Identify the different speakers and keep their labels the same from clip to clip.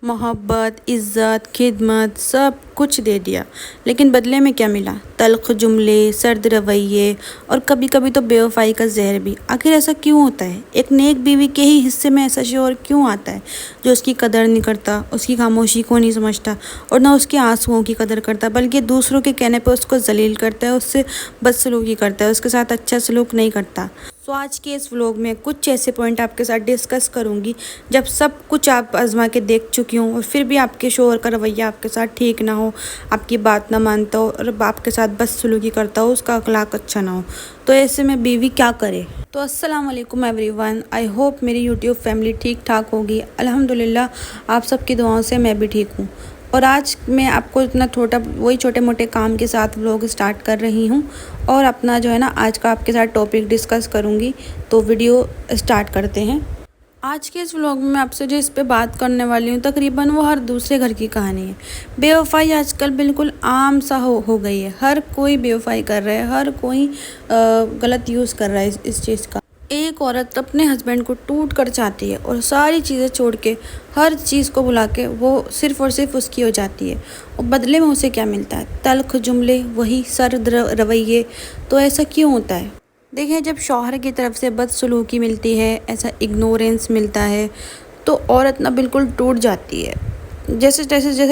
Speaker 1: محبت، عزت، خدمت سب کچھ دے دیا، لیکن بدلے میں کیا ملا؟ تلخ جملے، سرد رویے اور کبھی کبھی تو بے وفائی کا زہر بھی۔ آخر ایسا کیوں ہوتا ہے؟ ایک نیک بیوی کے ہی حصے میں ایسا شوہر کیوں آتا ہے جو اس کی قدر نہیں کرتا، اس کی خاموشی کو نہیں سمجھتا اور نہ اس کے آنسوؤں کی قدر کرتا، بلکہ دوسروں کے کہنے پہ اس کو ذلیل کرتا ہے، اس سے بدسلوکی کرتا ہے، اس کے ساتھ اچھا سلوک نہیں کرتا۔ آج کے اس ولاگ میں کچھ ایسے پوائنٹ آپ کے ساتھ ڈسکس کروں گی جب سب کچھ آپ آزما کے دیکھ چکی ہوں اور پھر بھی آپ کے شوہر کا رویہ آپ کے ساتھ ٹھیک نہ ہو، آپ کی بات نہ مانتا ہو اور آپ کے ساتھ بدسلوکی کرتا ہو، اس کا اخلاق اچھا نہ ہو، تو ایسے میں بیوی کیا کرے؟ تو السلام علیکم ایوری ون، آئی ہوپ میری یوٹیوب فیملی ٹھیک ٹھاک ہوگی۔ الحمدللہ آپ سب کی دعاؤں سے میں بھی ٹھیک ہوں، اور آج میں آپ کو اتنا وہی چھوٹے موٹے کام کے ساتھ ولاگ اسٹارٹ کر رہی ہوں اور اپنا جو ہے نا آج کا آپ کے ساتھ ٹاپک ڈسکس کروں گی، تو ویڈیو اسٹارٹ کرتے ہیں۔ آج کے اس ولاگ میں آپ سے جو اس پہ بات کرنے والی ہوں تقریباً وہ ہر دوسرے گھر کی کہانی ہے۔ بے وفائی آج کل بالکل عام سا ہو گئی ہے، ہر کوئی بے وفائی کر رہا ہے، ہر کوئی غلط یوز کر رہا ہے اس چیز کا۔ ایک عورت اپنے ہسبینڈ کو ٹوٹ کر چاہتی ہے اور ساری چیزیں چھوڑ کے، ہر چیز کو بلا کے وہ صرف اور صرف اس کی ہو جاتی ہے، اور بدلے میں اسے کیا ملتا ہے؟ تلخ جملے، وہی سرد رویے۔ تو ایسا کیوں ہوتا ہے؟ دیکھیں، جب شوہر کی طرف سے بدسلوکی ملتی ہے، ایسا اگنورینس ملتا ہے، تو عورت نہ بالکل ٹوٹ جاتی ہے، جیسے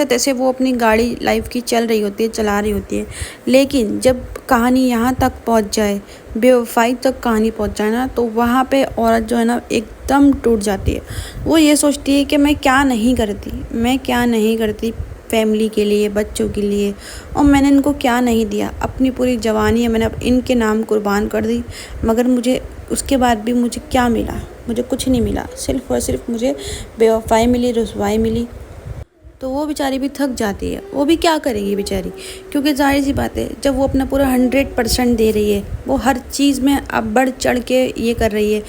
Speaker 1: تیسے وہ اپنی گاڑی لائف کی چل رہی ہوتی ہے، چلا رہی ہوتی ہے۔ لیکن جب کہانی یہاں تک پہنچ جائے، بے وفائی تک کہانی پہنچ جائے نا، تو وہاں پہ عورت جو ہے نا ایک دم ٹوٹ جاتی ہے۔ وہ یہ سوچتی ہے کہ میں کیا نہیں کرتی فیملی کے لیے، بچوں کے لیے، اور میں نے ان کو کیا نہیں دیا، اپنی پوری جوانی ہے میں نے ان کے نام قربان کر دی، مگر مجھے اس کے بعد بھی مجھے کیا ملا؟ مجھے کچھ نہیں ملا، صرف اور صرف مجھے بے وفائی ملی، رسوائی ملی۔ تو وہ بیچاری بھی تھک جاتی ہے، وہ بھی کیا کرے گی بیچاری؟ کیونکہ ظاہر سی بات ہے، جب وہ اپنا پورا 100% دے رہی ہے، وہ ہر چیز میں اب بڑھ چڑھ کے یہ کر رہی ہے،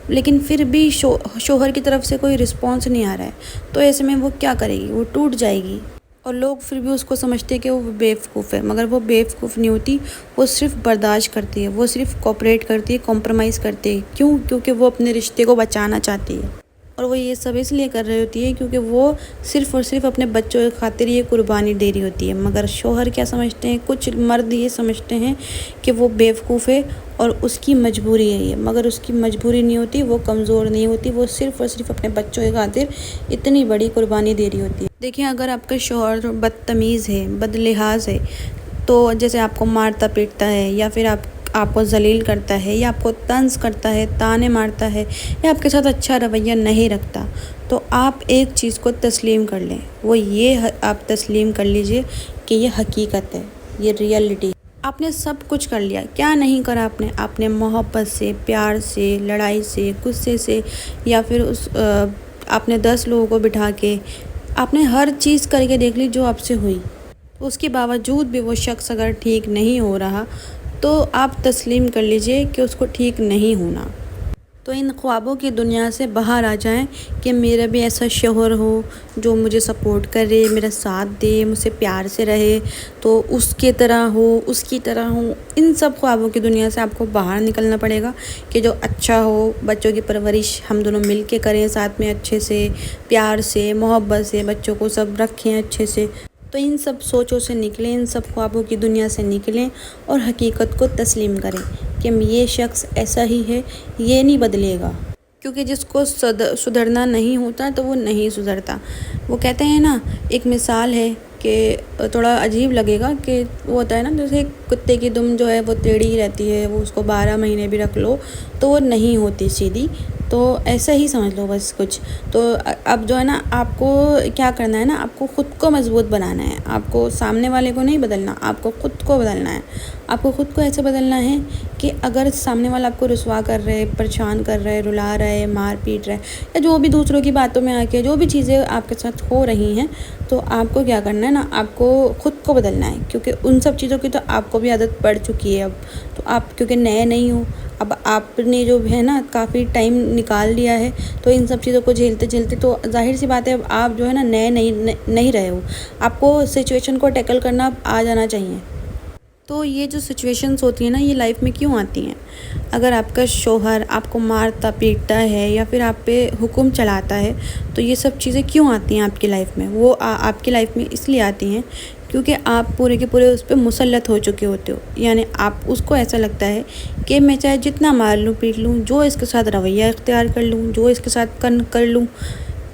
Speaker 1: لیکن پھر بھی شوہر کی طرف سے کوئی رسپانس نہیں آ رہا ہے، تو ایسے میں وہ کیا کرے گی؟ وہ ٹوٹ جائے گی، اور لوگ پھر بھی اس کو سمجھتے کہ وہ بیوقوف ہے، مگر وہ بیوقوف نہیں ہوتی، وہ صرف برداشت کرتی ہے، وہ صرف کوآپریٹ کرتی ہے، کمپرومائز کرتی ہے۔ کیوں؟ کیونکہ وہ اپنے رشتے کو بچانا چاہتی ہے، اور وہ یہ سب اس لیے کر رہی ہوتی ہے کیونکہ وہ صرف اور صرف اپنے بچوں کی خاطر یہ قربانی دے رہی ہوتی ہے۔ مگر شوہر کیا سمجھتے ہیں؟ کچھ مرد یہ سمجھتے ہیں کہ وہ بیوقوف ہے اور اس کی مجبوری ہے یہ، مگر اس کی مجبوری نہیں ہوتی، وہ کمزور نہیں ہوتی، وہ صرف اور صرف اپنے بچوں کی خاطر اتنی بڑی قربانی دے رہی ہوتی ہے۔ دیکھیں، اگر آپ کا شوہر بدتمیز ہے، بد لحاظ ہے، تو جیسے آپ کو مارتا پیٹتا ہے، یا پھر آپ کو ذلیل کرتا ہے، یا آپ کو طنز کرتا ہے، تانے مارتا ہے، یا آپ کے ساتھ اچھا رویہ نہیں رکھتا، تو آپ ایک چیز کو تسلیم کر لیں، وہ یہ آپ تسلیم کر لیجئے کہ یہ حقیقت ہے، یہ ریئلٹی ہے۔ آپ نے سب کچھ کر لیا، کیا نہیں کرا آپ نے محبت سے، پیار سے، لڑائی سے، غصے سے، یا پھر آپ نے 10 لوگوں کو بٹھا کے، آپ نے ہر چیز کر کے دیکھ لی جو آپ سے ہوئی، اس کے باوجود بھی وہ شخص اگر ٹھیک نہیں ہو رہا، تو آپ تسلیم کر لیجئے کہ اس کو ٹھیک نہیں ہونا۔ تو ان خوابوں کی دنیا سے باہر آ جائیں کہ میرا بھی ایسا شوہر ہو جو مجھے سپورٹ کرے، میرا ساتھ دے، مجھ سے پیار سے رہے، تو اس کے طرح ہو، اس کی طرح ہو۔ ان سب خوابوں کی دنیا سے آپ کو باہر نکلنا پڑے گا کہ جو اچھا ہو، بچوں کی پرورش ہم دونوں مل کے کریں، ساتھ میں اچھے سے، پیار سے، محبت سے، بچوں کو سب رکھیں اچھے سے۔ تو ان سب سوچوں سے نکلیں، ان سب خوابوں کی دنیا سے نکلیں اور حقیقت کو تسلیم کریں کہ یہ شخص ایسا ہی ہے، یہ نہیں بدلے گا، کیونکہ جس کو سدھرنا نہیں ہوتا تو وہ نہیں سدھرتا۔ وہ کہتے ہیں نا، ایک مثال ہے کہ تھوڑا عجیب لگے گا کہ وہ ہوتا ہے نا، جیسے کتے کی دم جو ہے وہ ٹیڑھی ہی رہتی ہے، وہ اس کو 12 مہینے بھی رکھ لو تو وہ نہیں ہوتی سیدھی، تو ایسا ہی سمجھ لو بس کچھ۔ تو اب جو ہے نا، آپ کو کیا کرنا ہے نا، آپ کو خود کو مضبوط بنانا ہے، آپ کو سامنے والے کو نہیں بدلنا، آپ کو خود کو بدلنا ہے۔ آپ کو خود کو ایسے بدلنا ہے کہ اگر سامنے والا آپ کو رسوا کر رہے، پریشان کر رہے، رلا رہے، مار پیٹ رہے، یا جو بھی دوسروں کی باتوں میں آ کے جو بھی چیزیں آپ کے ساتھ ہو رہی ہیں، تو آپ کو کیا کرنا ہے نا، آپ کو خود کو بدلنا ہے، کیونکہ ان سب چیزوں کی تو آپ کو بھی عادت پڑ چکی ہے اب۔ تو آپ کیونکہ نئے نہیں ہو، اب آپ نے جو ہے نا کافی ٹائم نکال لیا ہے، تو ان سب چیزوں کو جھیلتے تو ظاہر سی بات ہے اب آپ جو ہے نا نئے نہیں رہے ہو، آپ کو سچویشن کو ٹیکل کرنا آ جانا چاہیے۔ تو یہ جو سچویشنز ہوتی ہیں نا، یہ لائف میں کیوں آتی ہیں؟ اگر آپ کا شوہر آپ کو مارتا پیٹتا ہے یا پھر آپ پہ حکم چلاتا ہے، تو یہ سب چیزیں کیوں آتی ہیں آپ کی لائف میں؟ وہ آپ کی لائف میں اس لیے آتی ہیں کیونکہ آپ پورے کے پورے اس پہ مسلط ہو چکے ہوتے ہو. یعنی آپ اس کو ایسا لگتا ہے کہ میں چاہے جتنا مار لوں پیٹ لوں، جو اس کے ساتھ رویہ اختیار کر لوں، جو اس کے ساتھ کر لوں،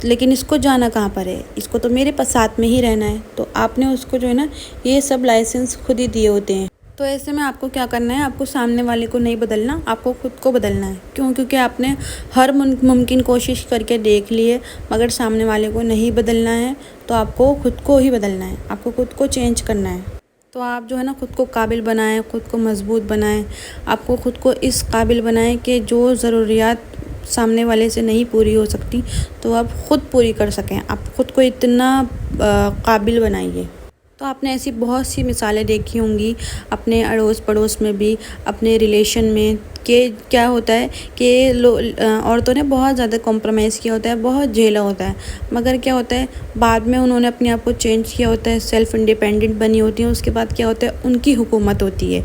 Speaker 1: لیکن اس کو جانا کہاں پر ہے؟ اس کو تو میرے ساتھ میں ہی رہنا ہے. تو آپ نے اس کو جو ہے نا یہ سب لائسنس خود ہی دیے ہوتے ہیں. تو ایسے میں آپ کو کیا کرنا ہے؟ آپ کو سامنے والے کو نہیں بدلنا، آپ کو خود کو بدلنا ہے. کیوں؟ کیونکہ آپ نے ہر ممکن کوشش کر کے دیکھ لی ہے، مگر سامنے والے کو نہیں بدلنا ہے. تو آپ کو خود کو ہی بدلنا ہے، آپ کو خود کو چینج کرنا ہے. تو آپ جو ہے نا خود کو قابل بنائیں، خود کو مضبوط بنائیں. آپ کو خود کو اس قابل بنائیں کہ جو ضروریات سامنے والے سے نہیں پوری ہو سکتی تو آپ خود پوری کر سکیں. آپ خود کو اتنا قابل بنائیے. تو آپ نے ایسی بہت سی مثالیں دیکھی ہوں گی اپنے اڑوس پڑوس میں بھی، اپنے ریلیشن میں، کہ کیا ہوتا ہے کہ عورتوں نے بہت زیادہ کمپرومائز کیا ہوتا ہے، بہت جھیلا ہوتا ہے، مگر کیا ہوتا ہے بعد میں انہوں نے اپنے آپ کو چینج کیا ہوتا ہے، سیلف انڈیپینڈنٹ بنی ہوتی ہیں. اس کے بعد کیا ہوتا ہے؟ ان کی حکومت ہوتی ہے.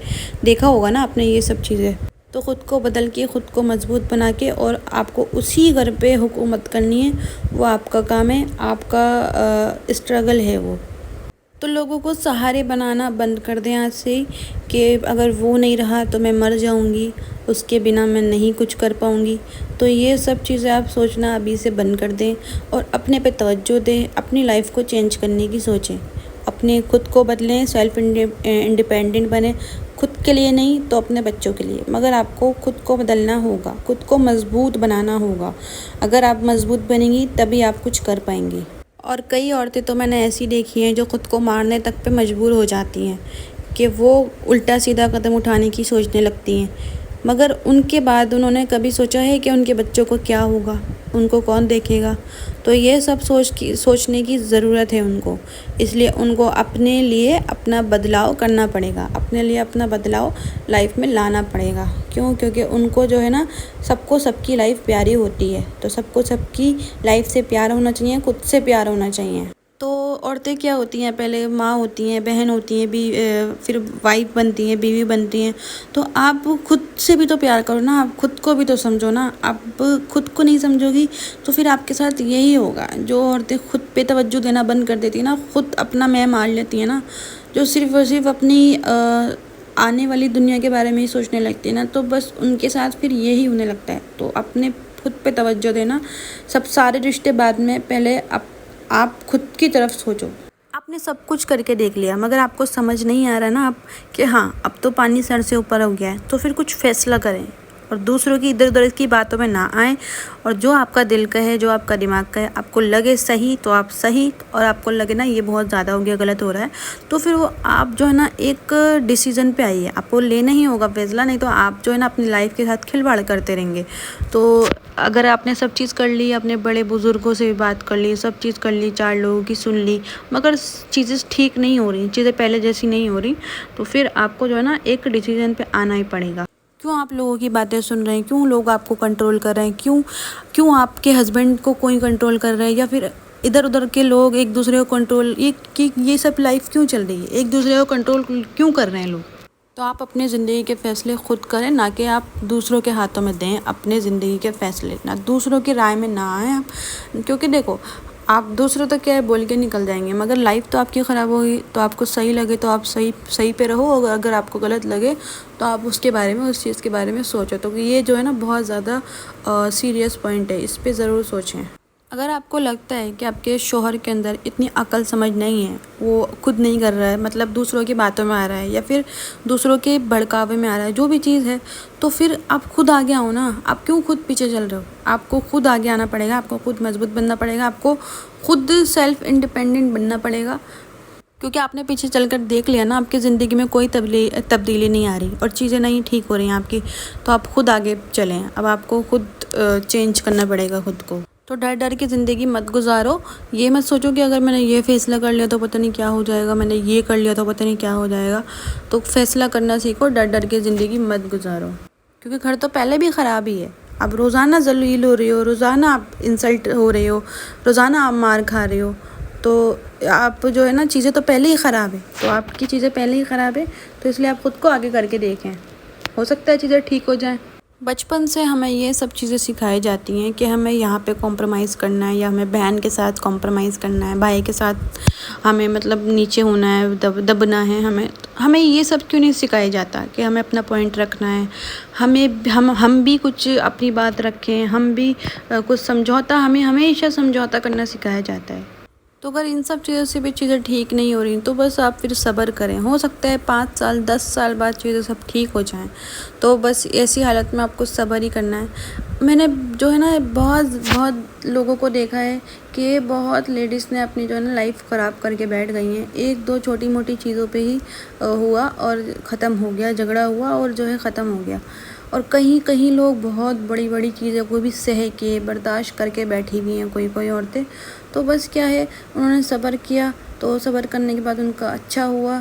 Speaker 1: دیکھا ہوگا نا آپ نے یہ سب چیزیں. تو خود کو بدل کے، خود کو مضبوط بنا کے، اور آپ کو اسی گھر پہ حکومت کرنی ہے. وہ آپ کا کام ہے، آپ کا اسٹرگل ہے وہ. تو لوگوں کو سہارے بنانا بند کر دیں آج سے ہی، کہ اگر وہ نہیں رہا تو میں مر جاؤں گی، اس کے بنا میں نہیں کچھ کر پاؤں گی. تو یہ سب چیزیں آپ سوچنا ابھی سے بند کر دیں اور اپنے پہ توجہ دیں، اپنی لائف کو چینج کرنے کی سوچیں. اپنے خود کو بدلیں، سیلف انڈیپینڈنٹ بنیں. خود کے لیے نہیں تو اپنے بچوں کے لیے، مگر آپ کو خود کو بدلنا ہوگا، خود کو مضبوط بنانا ہوگا. اگر آپ مضبوط بنیں گی تبھی آپ کچھ کر پائیں گی. اور کئی عورتیں تو میں نے ایسی دیکھی ہیں جو خود کو مارنے تک پہ مجبور ہو جاتی ہیں کہ وہ الٹا سیدھا قدم اٹھانے کی سوچنے لگتی ہیں. مگر ان کے بعد انہوں نے کبھی سوچا ہے کہ ان کے بچوں کو کیا ہوگا، ان کو کون دیکھے گا؟ تو یہ سب سوچنے کی ضرورت ہے ان کو. اس لیے ان کو اپنے لیے اپنا بدلاؤ کرنا پڑے گا، اپنے لیے اپنا بدلاؤ لائف میں لانا پڑے گا. کیوں؟ کیونکہ ان کو جو ہے نا سب کو سب کی لائف پیاری ہوتی ہے. تو سب کو سب کی لائف سے پیار ہونا چاہیے، خود سے پیار ہونا چاہیے. تو عورتیں کیا ہوتی ہیں؟ پہلے ماں ہوتی ہیں، بہن ہوتی ہیں، پھر وائف بنتی ہیں، بیوی بنتی ہیں. تو آپ خود سے بھی تو پیار کرو نا، آپ خود کو بھی تو سمجھو نا. آپ خود کو نہیں سمجھو گی تو پھر آپ کے ساتھ یہی ہوگا. جو عورتیں خود پہ توجہ دینا بند کر دیتی ہیں نا، خود اپنا میں مار لیتی ہیں نا، جو صرف اور صرف اپنی آنے والی دنیا کے بارے میں ہی سوچنے لگتی ہیں نا، تو بس ان کے ساتھ پھر یہی ہونے لگتا ہے. تو اپنے خود پہ توجہ دینا. سب سارے رشتے بعد میں، پہلے آپ خود کی طرف سوچو. آپ نے سب کچھ کر کے دیکھ لیا مگر آپ کو سمجھ نہیں آ رہا نا آپ کہ ہاں اب تو پانی سر سے اوپر ہو گیا ہے، تو پھر کچھ فیصلہ کریں اور دوسروں کی ادھر ادھر کی باتوں میں نہ آئیں. اور جو آپ کا دل کہے، جو آپ کا دماغ کہے، آپ کو لگے صحیح تو آپ صحیح، اور آپ کو لگے نا یہ بہت زیادہ ہو گیا، غلط ہو رہا ہے، تو پھر وہ آپ جو ہے نا ایک ڈیسیژن پہ آئیے. آپ کو لینا ہی ہوگا فیصلہ، نہیں تو آپ جو ہے نا اپنی لائف کے ساتھ کھلواڑ کرتے رہیں گے. تو اگر آپ نے سب چیز کر لی، اپنے بڑے بزرگوں سے بھی بات کر لی، سب چیز کر لی، 4 لوگوں کی سن لی، مگر چیزیں ٹھیک نہیں ہو رہی، چیزیں پہلے جیسی نہیں ہو رہی، تو پھر آپ کو جو ہے نا ایک ڈیسیژن پہ آنا ہی پڑے گا. کیوں آپ لوگوں کی باتیں سن رہے ہیں؟ کیوں لوگ آپ کو کنٹرول کر رہے ہیں؟ کیوں آپ کے ہسبینڈ کو کوئی کنٹرول کر رہا ہے، یا پھر ادھر ادھر کے لوگ ایک دوسرے کو کنٹرول، یہ سب لائف کیوں چل رہی ہے؟ ایک دوسرے کو کنٹرول کیوں کر رہے ہیں لوگ؟ تو آپ اپنے زندگی کے فیصلے خود کریں، نہ کہ آپ دوسروں کے ہاتھوں میں دیں اپنے زندگی کے فیصلے. نہ دوسروں کی رائے میں نہ آئیں آپ. کیونکہ دیکھو، آپ دوسروں تک کیا ہے بول کے نکل جائیں گے، مگر لائف تو آپ کی خراب ہوگی. تو آپ کو صحیح لگے تو آپ صحیح پہ رہو، اور اگر آپ کو غلط لگے تو آپ اس کے بارے میں، اس چیز کے بارے میں سوچو. تو یہ جو ہے نا بہت زیادہ سیریس پوائنٹ ہے، اس پہ ضرور سوچیں. اگر آپ کو لگتا ہے کہ آپ کے شوہر کے اندر اتنی عقل سمجھ نہیں ہے، وہ خود نہیں کر رہا ہے، مطلب دوسروں کی باتوں میں آ رہا ہے، یا پھر دوسروں کے بھڑکاوے میں آ رہا ہے، جو بھی چیز ہے، تو پھر آپ خود آگے آؤ نا. آپ کیوں خود پیچھے چل رہے ہو؟ آپ کو خود آگے آنا پڑے گا، آپ کو خود مضبوط بننا پڑے گا، آپ کو خود سیلف انڈیپینڈنٹ بننا پڑے گا. کیونکہ آپ نے پیچھے چل کر دیکھ لیا نا، آپ کی زندگی میں کوئی تبدیلی نہیں آ رہی اور چیزیں نہیں ٹھیک ہو رہی ہیں آپ کی. تو آپ خود آگے چلیں. اب آپ کو خود چینج کرنا پڑے گا خود کو. تو ڈر ڈر کے زندگی مت گزارو. یہ مت سوچو کہ اگر میں نے یہ فیصلہ کر لیا تو پتہ نہیں کیا ہو جائے گا، میں نے یہ کر لیا تو پتہ نہیں کیا ہو جائے گا. تو فیصلہ کرنا سیکھو، ڈر ڈر کے زندگی مت گزارو. کیونکہ گھر تو پہلے بھی خراب ہی ہے. اب روزانہ ذلیل ہو رہی ہو، روزانہ آپ انسلٹ ہو رہے ہو، روزانہ آپ مار کھا رہے ہو. تو آپ جو ہے نا چیزیں تو پہلے ہی خراب ہے، تو آپ کی چیزیں پہلے ہی خراب ہے، تو اس لیے آپ خود کو آگے کر کے دیکھیں، ہو سکتا ہے چیزیں ٹھیک ہو جائیں۔ بچپن سے ہمیں یہ سب چیزیں سکھائی جاتی ہیں کہ ہمیں یہاں پہ کمپرومائز کرنا ہے، یا ہمیں بہن کے ساتھ کمپرومائز کرنا ہے، بھائی کے ساتھ ہمیں مطلب نیچے ہونا ہے، دبنا ہے۔ ہمیں یہ سب کیوں نہیں سکھایا جاتا کہ ہمیں اپنا پوائنٹ رکھنا ہے، ہم بھی کچھ اپنی بات رکھیں، ہم بھی کچھ سمجھوتا، ہمیں ہمیشہ سمجھوتا کرنا سکھایا جاتا ہے۔ تو اگر ان سب چیزوں سے بھی چیزیں ٹھیک نہیں ہو رہی تو بس آپ پھر صبر کریں، ہو سکتا ہے 5 سال 10 سال بعد چیزیں سب ٹھیک ہو جائیں، تو بس ایسی حالت میں آپ کو صبر ہی کرنا ہے۔ میں نے جو ہے نا بہت لوگوں کو دیکھا ہے کہ بہت لیڈیز نے اپنی جو ہے نا لائف خراب کر کے بیٹھ گئی ہیں، 1-2 چھوٹی موٹی چیزوں پہ ہی ہوا اور ختم ہو گیا، جھگڑا ہوا اور جو ہے ختم ہو گیا۔ اور کہیں لوگ بہت بڑی چیزوں کو بھی سہ کے برداشت کر کے بیٹھی ہوئی ہیں کوئی عورتیں، تو بس کیا ہے انہوں نے صبر کیا، تو صبر کرنے کے بعد ان کا اچھا ہوا۔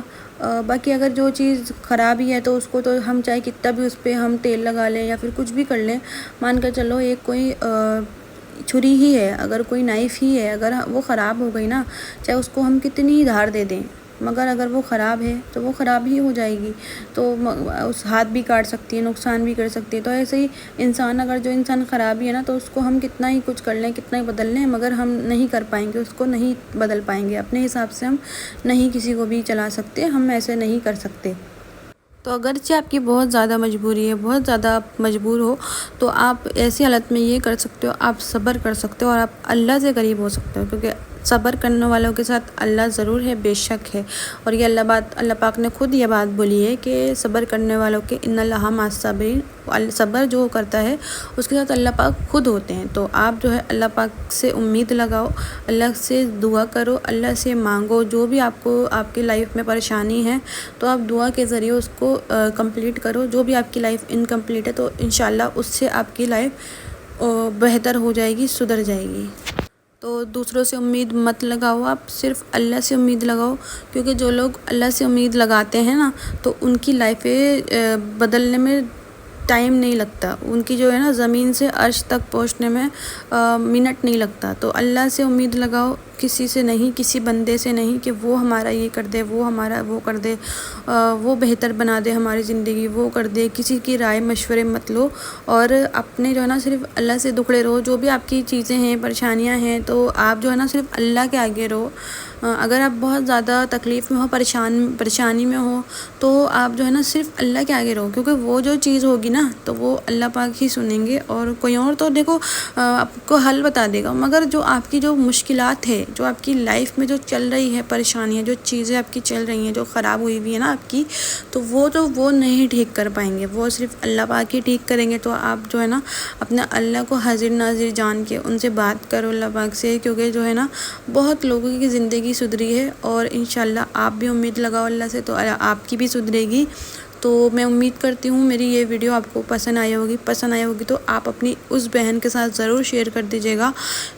Speaker 1: باقی اگر جو چیز خراب ہی ہے تو اس کو تو ہم چاہے کتنا بھی اس پہ ہم تیل لگا لیں یا پھر کچھ بھی کر لیں، مان کر چلو ایک کوئی چھری ہی ہے، اگر کوئی نائف ہی ہے، اگر وہ خراب ہو گئی نا، چاہے اس کو ہم کتنی ہی دھار دے دیں، مگر اگر وہ خراب ہے تو وہ خراب ہی ہو جائے گی، تو اس ہاتھ بھی کاٹ سکتی ہے، نقصان بھی کر سکتی ہے۔ تو ایسے ہی اگر جو انسان خراب ہی ہے نا، تو اس کو ہم کتنا ہی کچھ کر لیں، کتنا ہی بدل لیں، مگر ہم نہیں کر پائیں گے، اس کو نہیں بدل پائیں گے، اپنے حساب سے ہم نہیں کسی کو بھی چلا سکتے، ہم ایسے نہیں کر سکتے۔ تو اگرچہ آپ کی بہت زیادہ مجبوری ہے، بہت زیادہ آپ مجبور ہو، تو آپ ایسی حالت میں یہ کر سکتے ہو، آپ صبر کر سکتے ہو اور آپ اللہ سے قریب ہو سکتے ہو، کیونکہ صبر کرنے والوں کے ساتھ اللہ ضرور ہے، بے شک ہے۔ اور یہ اللہ پاک نے خود یہ بات بولی ہے کہ صبر کرنے والوں کے ان اللہ مع الصابرین، صبر جو کرتا ہے اس کے ساتھ اللہ پاک خود ہوتے ہیں۔ تو آپ جو ہے اللہ پاک سے امید لگاؤ، اللہ سے دعا کرو، اللہ سے مانگو، جو بھی آپ کو آپ کی لائف میں پریشانی ہے تو آپ دعا کے ذریعے اس کو کمپلیٹ کرو۔ جو بھی آپ کی لائف انکمپلیٹ ہے تو انشاءاللہ اس سے آپ کی لائف بہتر ہو جائے گی، سدھر جائے گی۔ تو دوسروں سے امید مت لگاؤ، آپ صرف اللہ سے امید لگاؤ، کیونکہ جو لوگ اللہ سے امید لگاتے ہیں نا تو ان کی لائفیں بدلنے میں ٹائم نہیں لگتا، ان کی جو ہے نا زمین سے عرش تک پہنچنے میں منٹ نہیں لگتا۔ تو اللہ سے امید لگاؤ، کسی سے نہیں، کسی بندے سے نہیں کہ وہ ہمارا یہ کر دے، وہ ہمارا وہ کر دے، وہ بہتر بنا دے ہماری زندگی، وہ کر دے، کسی کی رائے مشورے مت لو، اور اپنے جو ہے نا صرف اللہ سے دکھڑے رہو۔ جو بھی آپ کی چیزیں ہیں، پریشانیاں ہیں، تو آپ جو ہے نا صرف اللہ کے آگے رہو۔ اگر آپ بہت زیادہ تکلیف میں ہو، پریشانی میں ہو، تو آپ جو ہے نا صرف اللہ کے آگے رہو، کیونکہ وہ جو چیز ہوگی نا تو وہ اللہ پاک ہی سنیں گے، اور کوئی اور تو دیکھو آپ کو حل بتا دے گا، مگر جو آپ کی جو مشکلات ہے، جو آپ کی لائف میں جو چل رہی ہے پریشانیاں، جو چیزیں آپ کی چل رہی ہیں، جو خراب ہوئی ہے نا آپ کی، تو وہ نہیں ٹھیک کر پائیں گے، وہ صرف اللہ پاک ہی ٹھیک کریں گے۔ تو آپ جو ہے نا اپنا اللہ کو حاضر ناظر جان کے ان سے بات کرو، اللہ پاک سے، کیونکہ جو ہے نا بہت لوگوں کی زندگی سدھری ہے، اور انشاءاللہ آپ بھی امید لگاؤ اللہ سے تو آپ کی بھی سدھرے گی۔ تو میں امید کرتی ہوں میری یہ ویڈیو آپ کو پسند آئی ہوگی تو آپ اپنی اس بہن کے ساتھ ضرور شیئر کر دیجیے گا،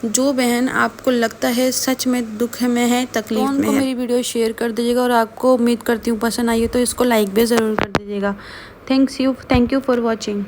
Speaker 1: جو بہن آپ کو لگتا ہے سچ میں دکھ میں ہے، تکلیف میں ہے، تو ان کو میری ویڈیو شیئر کر دیجیے گا، اور آپ کو امید کرتی ہوں پسند آئی ہے تو اس کو لائک بھی ضرور کر دیجیے گا۔ Thank you for watching.